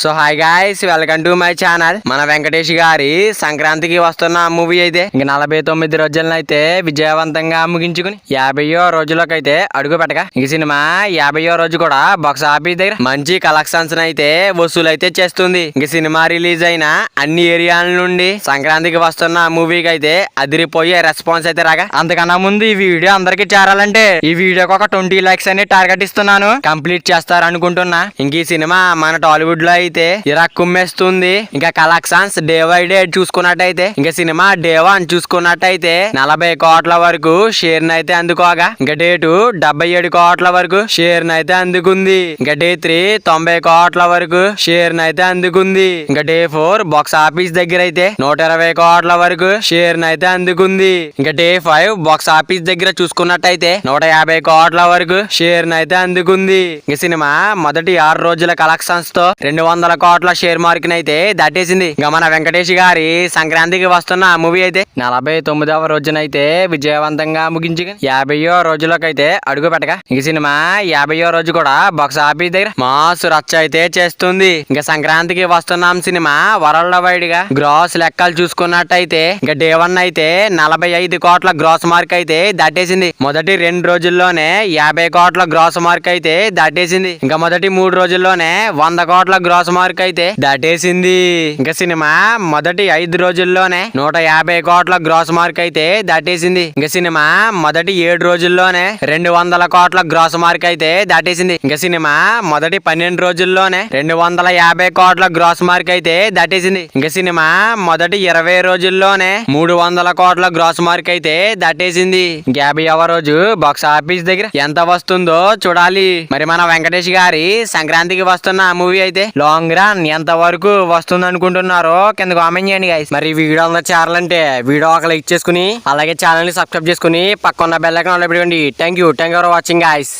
So hi guys, welcome to my channel. మన వెంకటేష్ గారి సంక్రాంతికి వస్తున్న మూవీ అయితే ఇంక 49 రోజులను అయితే విజయవంతంగా ముగించుకుని 50వ రోజులోకి అయితే అడుగు పెట్టగా ఈ సినిమా 50వ రోజు కూడా బాక్స్ ఆఫీస్ దగ్గర మంచి కలెక్షన్స్ అయితే వసూలైతే చేస్తుంది. ఇంక సినిమా రిలీజ్ అయిన అన్ని ఏరియాల నుండి సంక్రాంతికి వస్తున్న మూవీకి అయితే అదిరిపోయే రెస్పాన్స్ అయితే రాగా, అంతకన్నా ముందు ఈ వీడియో అందరికి చేరాలంటే ఈ వీడియోకి ఒక 20 లైక్స్ అని టార్గెట్ ఇస్తున్నాను. కంప్లీట్ చేస్తారనుకుంటున్నా. ఇంక ఈ సినిమా మన టాలీవుడ్ లో అయితే ఇలా కుమ్మేస్తుంది. ఇంకా కలెక్షన్స్ డే బై డే చూసుకున్నట్టయితే ఇంకా సినిమా డే 1 చూసుకున్నట్టయితే 40 కోట్ల వరకు షేర్ అయితే అందుకోగా, ఇంకా డే 2 77 కోట్ల వరకు షేర్ అయితే అందుకుంది. ఇంకా డే 3 90 కోట్ల వరకు షేర్ అయితే అందుకుంది. ఇంకా డే 4 బాక్స్ ఆఫీస్ దగ్గర అయితే 120 కోట్ల వరకు షేర్ అయితే అందుకుంది. ఇంకా డే 5 బాక్స్ ఆఫీస్ దగ్గర చూసుకున్నట్టయితే 150 కోట్ల వరకు షేర్ అయితే అందుకుంది. ఈ సినిమా మొదటి 6 రోజుల కలెక్షన్స్ తో 200 కోట్ల షేర్ మార్క్ అయితే దాటేసింది. ఇంకా మన వెంకటేష్ గారి సంక్రాంతికి వస్తున్న మూవీ అయితే 49వ రోజునైతే విజయవంతంగా ముగించి 50వ రోజులోకి అయితే అడుగు పెట్టగా ఈ సినిమా 50వ రోజు కూడా బాక్స్ ఆఫీస్ దగ్గర మాస్ రచ్చ అయితే చేస్తుంది. ఇంకా సంక్రాంతికి వస్తున్నాం సినిమా వరల్డ్ వైడ్ గా గ్రాస్ లెక్కలు చూసుకున్నట్టయితే ఇంకా డే 1 అయితే 45 కోట్ల గ్రాస్ మార్క్ అయితే దాటేసింది. మొదటి 2 రోజుల్లోనే 50 కోట్ల గ్రాస్ మార్క్ అయితే దాటేసింది. ఇంకా మొదటి 3 రోజుల్లోనే 100 కోట్ల గ్రాస్ మార్క్ అయితే దాటేసింది. ఇంకా సినిమా మొదటి 5 రోజుల్లోనే 150 కోట్ల గ్రాస్ మార్క్ అయితే దాటేసింది. ఇంకా సినిమా మొదటి 7 రోజుల్లోనే 200 కోట్ల గ్రాస్ మార్క్ అయితే దాటేసింది. ఇంకా సినిమా మొదటి 12 రోజుల్లోనే 250 కోట్ల గ్రాస్ మార్క్ అయితే దాటేసింది. ఇంకా సినిమా మొదటి 20 రోజుల్లోనే 300 కోట్ల గ్రాస్ మార్క్ అయితే దాటేసింది. 50వ రోజు బాక్స్ ఆఫీస్ దగ్గర ఎంత వస్తుందో చూడాలి. మరి మన వెంకటేష్ గారి సంక్రాంతికి వస్తున్న మూవీ అయితే లాంగ్ రన్ ఎంత వరకు వస్తుంది అనుకుంటున్నారో కింద కామెంట్ చేయండి గైస్. మరి వీడియో అందరూ చేరాలంటే వీడియో ఒక లైక్ చేసుకుని అలాగే ఛానల్ ని సబ్స్క్రైబ్ చేసుకుని పక్కన బెల్ ఐకాన్ ఆన్ లో పెట్టుకోండి. Thank you for watching guys.